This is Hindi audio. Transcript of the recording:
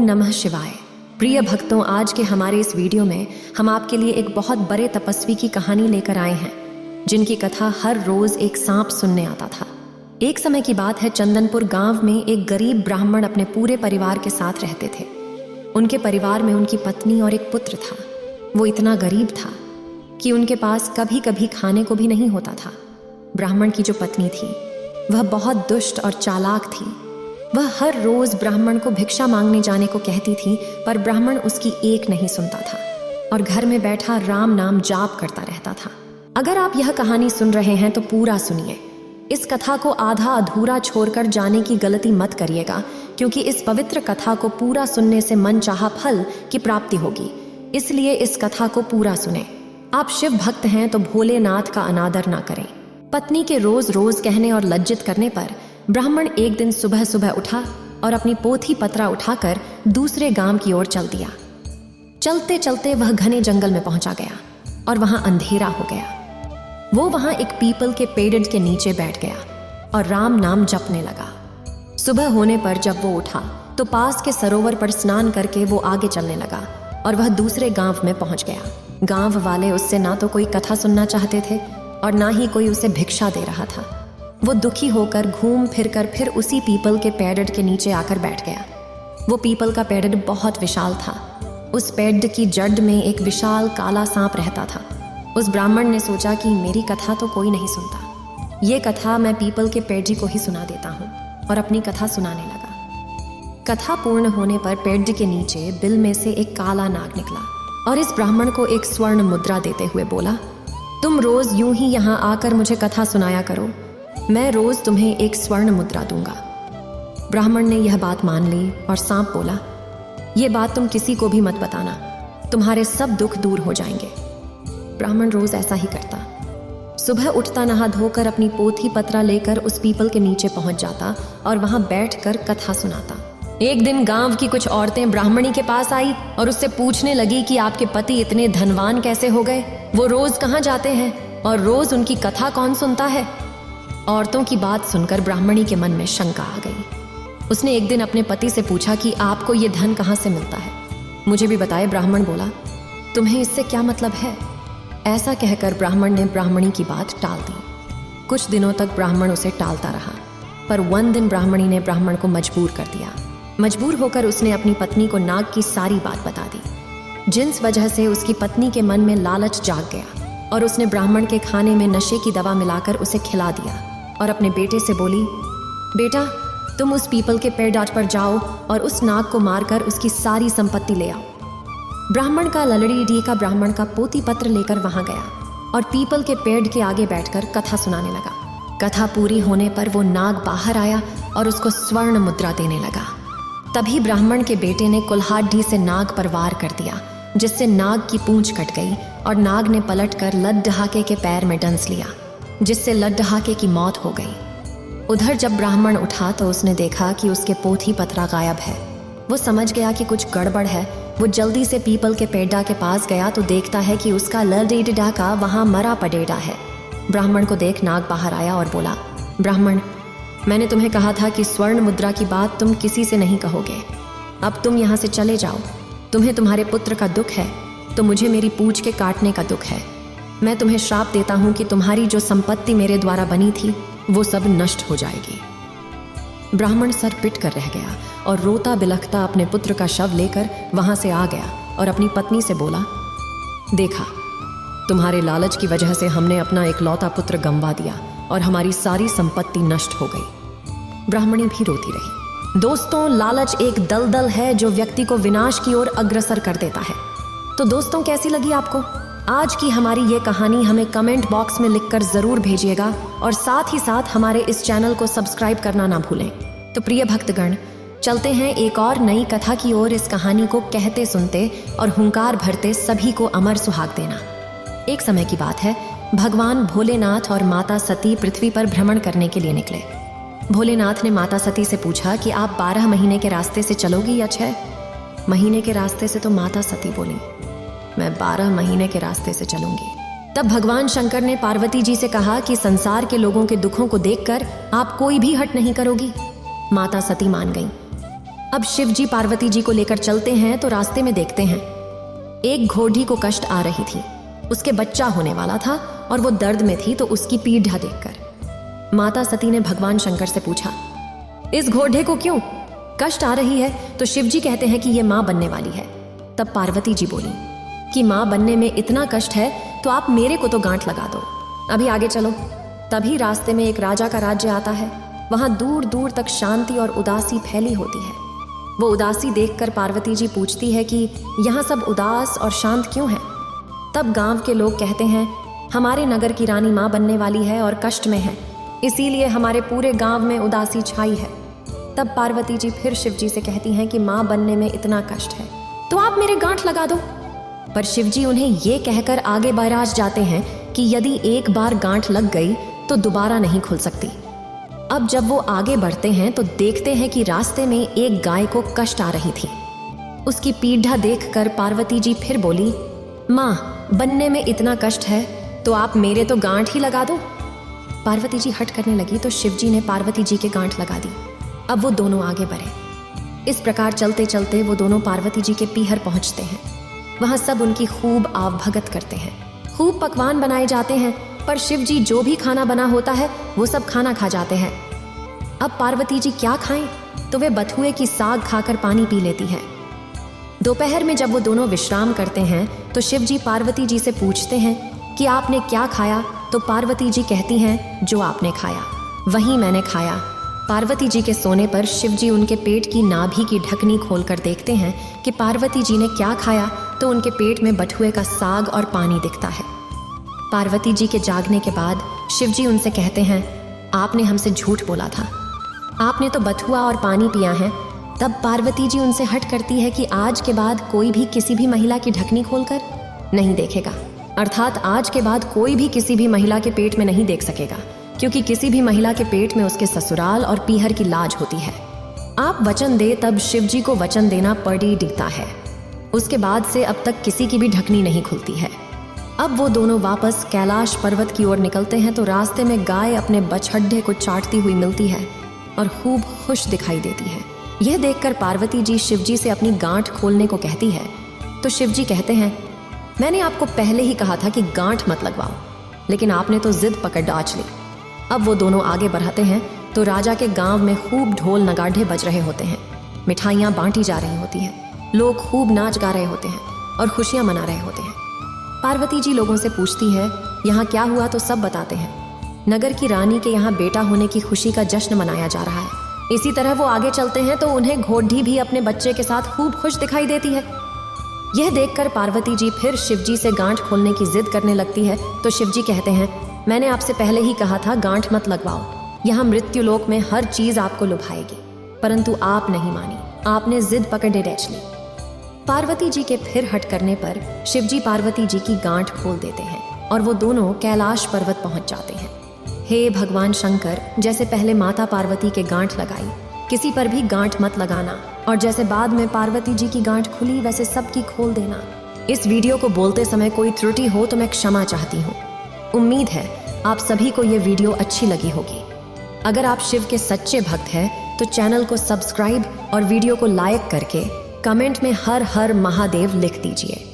नमः शिवाय। प्रिय भक्तों, आज के हमारे इस वीडियो में हम आपके लिए एक बहुत बड़े तपस्वी की कहानी लेकर आए हैं, जिनकी कथा हर रोज एक सांप सुनने आता था। एक समय की बात है, चंदनपुर गांव में एक गरीब ब्राह्मण अपने पूरे परिवार के साथ रहते थे। उनके परिवार में उनकी पत्नी और एक पुत्र था। वो इतना गरीब था कि उनके पास कभी कभी खाने को भी नहीं होता था। ब्राह्मण की जो पत्नी थी वह बहुत दुष्ट और चालाक थी। वह हर रोज ब्राह्मण को भिक्षा मांगने जाने को कहती थी, पर ब्राह्मण उसकी एक नहीं सुनता था और घर में बैठा राम नाम जाप करता रहता था। अगर आप यह कहानी सुन रहे हैं तो पूरा सुनिए। इस कथा को आधा अधूरा छोड़कर जाने की गलती मत करिएगा, क्योंकि इस पवित्र कथा को पूरा सुनने से मनचाहा फल की प्राप्ति होगी। इसलिए इस कथा को पूरा सुने। आप शिव भक्त हैं तो भोलेनाथ का अनादर ना करें। पत्नी के रोज रोज कहने और लज्जित करने पर ब्राह्मण एक दिन सुबह सुबह उठा और अपनी पोथी पत्रा उठाकर दूसरे गांव की ओर चल दिया। चलते चलते वह घने जंगल में पहुंचा गया और वहां अंधेरा हो गया। वो वहां एक पीपल के पेड़ के नीचे बैठ गया और राम नाम जपने लगा। सुबह होने पर जब वो उठा तो पास के सरोवर पर स्नान करके वो आगे चलने लगा और वह दूसरे गांव में पहुंच गया। गांव वाले उससे ना तो कोई कथा सुनना चाहते थे और ना ही कोई उसे भिक्षा दे रहा था। वो दुखी होकर घूम फिर कर फिर उसी पीपल के पेड़ के नीचे आकर बैठ गया। वो पीपल का पेड़ बहुत विशाल था। उस पेड़ की जड़ में एक विशाल काला सांप रहता था। उस ब्राह्मण ने सोचा कि मेरी कथा तो कोई नहीं सुनता, ये कथा मैं पीपल के पेड़ को ही सुना देता हूँ, और अपनी कथा सुनाने लगा। कथा पूर्ण होने पर पेड़ के नीचे बिल में से एक काला नाग निकला और इस ब्राह्मण को एक स्वर्ण मुद्रा देते हुए बोला, तुम रोज यूं ही यहाँ आकर मुझे कथा सुनाया करो, मैं रोज तुम्हें एक स्वर्ण मुद्रा दूंगा। ब्राह्मण ने यह बात मान ली और सांप बोला, ये बात तुम किसी को भी मत बताना, तुम्हारे सब दुख दूर हो जाएंगे। ब्राह्मण रोज ऐसा ही करता। सुबह उठता, नहा धोकर अपनी पोथी पत्रा लेकर उस पीपल के नीचे पहुंच जाता और वहां बैठकर कथा सुनाता। एक दिन गांव की कुछ औरतें ब्राह्मणी के पास आई और उससे पूछने लगी कि आपके पति इतने धनवान कैसे हो गए, वो रोज कहाँ जाते हैं और रोज उनकी कथा कौन सुनता है। औरतों की बात सुनकर ब्राह्मणी के मन में शंका आ गई। उसने एक दिन अपने पति से पूछा कि आपको ये धन कहाँ से मिलता है, मुझे भी बताए। ब्राह्मण बोला, तुम्हें इससे क्या मतलब है। ऐसा कहकर ब्राह्मण ने ब्राह्मणी की बात टाल दी। कुछ दिनों तक ब्राह्मण उसे टालता रहा, पर one दिन ब्राह्मणी ने ब्राह्मण को मजबूर कर दिया। मजबूर होकर उसने अपनी पत्नी को नाग की सारी बात बता दी, जिस वजह से उसकी पत्नी के मन में लालच जाग गया और उसने ब्राह्मण के खाने में नशे की दवा मिलाकर उसे खिला दिया और अपने बेटे से बोली, बेटा तुम उस पीपल के पेड़ पर जाओ और उस नाग को मारकर उसकी सारी संपत्ति ले आओ। ब्राह्मण का ललड़ी डी का ब्राह्मण का पोथी पत्र लेकर वहां गया और पीपल के पेड़ के आगे बैठकर कथा सुनाने लगा। कथा पूरी होने पर वो नाग बाहर आया और उसको स्वर्ण मुद्रा देने लगा। तभी ब्राह्मण के बेटे ने कुल्हाड़ी से नाग पर वार कर दिया, जिससे नाग की पूंछ कट गई और नाग ने पलटकर लड्ढहाके के पैर में डंस लिया, जिससे लड्ढहाके की मौत हो गई। उधर जब ब्राह्मण उठा तो उसने देखा कि उसके पोथी पत्रा गायब है। वो समझ गया कि कुछ गड़बड़ है। वो जल्दी से पीपल के पेड़ा के पास गया तो देखता है कि उसका ललडेडा का वहां मरा पडेड़ा है। ब्राह्मण को देख नाग बाहर आया और बोला, ब्राह्मण मैंने तुम्हें कहा था कि स्वर्ण मुद्रा की बात तुम किसी से नहीं कहोगे। अब तुम यहाँ से चले जाओ। तुम्हें तुम्हारे पुत्र का दुख है तो मुझे मेरी पूंछ के काटने का दुख है। मैं तुम्हें श्राप देता हूँ कि तुम्हारी जो संपत्ति मेरे द्वारा बनी थी वो सब नष्ट हो जाएगी। ब्राह्मण सर पिट कर रह गया और रोता बिलखता अपने पुत्र का शव लेकर वहां से आ गया और अपनी पत्नी से बोला, देखा तुम्हारे लालच की वजह से हमने अपना इकलौता पुत्र गंवा दिया और हमारी सारी संपत्ति नष्ट हो गई। ब्राह्मणी भी रोती रही। दोस्तों, लालच एक दलदल है जो व्यक्ति को विनाश की ओर अग्रसर कर देता है। तो दोस्तों, कैसी लगी आपको आज की हमारी ये कहानी? हमें कमेंट बॉक्स में लिखकर जरूर भेजिएगा और साथ ही साथ हमारे इस चैनल को सब्सक्राइब करना ना भूलें। तो प्रिय भक्तगण, चलते हैं एक और नई कथा की ओर। इस कहानी को कहते सुनते और हुंकार भरते सभी को अमर सुहाग देना। एक समय की बात है, भगवान भोलेनाथ और माता सती पृथ्वी पर भ्रमण करने के लिए निकले। भोलेनाथ ने माता सती से पूछा कि आप 12 महीने के रास्ते से चलोगी या 6 महीने के रास्ते से? तो माता सती बोली, मैं 12 महीने के रास्ते से चलूंगी। तब भगवान शंकर ने पार्वती जी से कहा कि संसार के लोगों के दुखों को देखकर आप कोई भी हट नहीं करोगी। माता सती मान गई। अब शिव जी पार्वती जी को लेकर चलते हैं तो रास्ते में देखते हैं एक घोड़ी को कष्ट आ रही थी। उसके बच्चा होने वाला था और वो दर्द में थी, तो उसकी पीड़ा देखकर माता सती ने भगवान शंकर से पूछा, इस घोड़े को क्यों कष्ट आ रही है? तो शिव जी कहते हैं कि ये माँ बनने वाली है। तब पार्वती जी बोली कि माँ बनने में इतना कष्ट है तो आप मेरे को तो गांठ लगा दो, अभी आगे चलो। तभी रास्ते में एक राजा का राज्य आता है। वहां दूर दूर तक शांति और उदासी फैली होती है। वो उदासी देखकर पार्वती जी पूछती है कि यहाँ सब उदास और शांत क्यों है? तब गांव के लोग कहते हैं, हमारे नगर की रानी माँ बनने वाली है और कष्ट में है, इसीलिए हमारे पूरे गांव में उदासी छाई है। तब पार्वती जी फिर शिव जी से कहती हैं कि माँ बनने में इतना कष्ट है तो आप मेरे गांठ लगा दो। पर शिव जी उन्हें ये कहकर आगे बढ़ जाते हैं कि यदि एक बार गांठ लग गई तो दोबारा नहीं खुल सकती। अब जब वो आगे बढ़ते हैं तो देखते हैं कि रास्ते में एक गाय को कष्ट आ रही थी। उसकी पीड़ा देखकर पार्वती जी फिर बोली, माँ बनने में इतना कष्ट है तो आप मेरे तो गांठ ही लगा दो। पार्वती जी हट करने लगी तो शिव जी ने पार्वती जी के गांठ लगा दी। अब वो दोनों आगे बढ़े। इस प्रकार चलते चलते वो दोनों पार्वती जी के पीहर पहुंचते हैं। वहां सब उनकी खूब आवभगत करते हैं, खूब पकवान बनाए जाते हैं, पर शिव जी जो भी खाना बना होता है वो सब खाना खा जाते हैं। अब पार्वती जी क्या खाएं? तो वे बथुए की साग खाकर पानी पी लेती है। दोपहर में जब वो दोनों विश्राम करते हैं तो शिव जी पार्वती जी से पूछते हैं कि आपने क्या खाया? तो पार्वती जी कहती हैं, जो आपने खाया वही मैंने खाया। पार्वती जी के सोने पर शिव जी उनके पेट की नाभि की ढकनी खोलकर देखते हैं कि पार्वती जी ने क्या खाया, तो उनके पेट में बथुए का साग और पानी दिखता है। पार्वती जी के जागने के बाद शिव जी उनसे कहते हैं, आपने हमसे झूठ बोला था, आपने तो बथुआ और पानी पिया है। तब पार्वती जी उनसे हट करती है कि आज के बाद कोई भी किसी भी महिला की ढकनी खोलकर नहीं देखेगा, अर्थात आज के बाद कोई भी किसी भी महिला के पेट में नहीं देख सकेगा, क्योंकि किसी भी महिला के पेट में उसके ससुराल और पीहर की लाज होती है। आप वचन दे। तब शिव जी को वचन देना पड़ी दिखता है। उसके बाद से अब तक किसी की भी ढकनी नहीं खुलती है। अब वो दोनों वापस कैलाश पर्वत की ओर निकलते हैं तो रास्ते में गाय अपने बछड्डे को चाटती हुई मिलती है और खूब खुश दिखाई देती है। यह देखकर पार्वती जी शिव जी से अपनी गांठ खोलने को कहती है तो शिव जी कहते हैं, मैंने आपको पहले ही कहा था कि गांठ मत लगवाओ, लेकिन आपने तो जिद पकड़ डाच ली। अब वो दोनों आगे बढ़ाते हैं तो राजा के गांव में खूब ढोल नगाड़े बज रहे होते हैं, मिठाइयाँ बांटी जा रही होती हैं, लोग खूब नाच गा रहे होते हैं और खुशियाँ मना रहे होते हैं। पार्वती जी लोगों से पूछती है, यहाँ क्या हुआ? तो सब बताते हैं, नगर की रानी के यहाँ बेटा होने की खुशी का जश्न मनाया जा रहा है। इसी तरह वो आगे चलते हैं तो उन्हें घोड़ी भी अपने बच्चे के साथ खूब खुश दिखाई देती है। यह देखकर पार्वती जी फिर शिव जी से गांठ खोलने की जिद करने लगती है तो शिव जी कहते हैं, मैंने आपसे पहले ही कहा था गांठ मत लगवाओ, यहाँ मृत्यु लोक में हर चीज आपको लुभाएगी, परंतु आप नहीं मानी, आपने जिद पकड़े डैच ली। पार्वती जी के फिर हट करने पर शिव जी पार्वती जी की गांठ खोल देते हैं और वो दोनों कैलाश पर्वत पहुंच जाते हैं। हे भगवान शंकर, जैसे पहले माता पार्वती के गांठ लगाई, किसी पर भी गांठ मत लगाना, और जैसे बाद में पार्वती जी की गांठ खुली वैसे सबकी खोल देना। इस वीडियो को बोलते समय कोई त्रुटि हो तो मैं क्षमा चाहती हूँ। उम्मीद है आप सभी को ये वीडियो अच्छी लगी होगी। अगर आप शिव के सच्चे भक्त हैं तो चैनल को सब्सक्राइब और वीडियो को लाइक करके कमेंट में हर हर महादेव लिख दीजिए।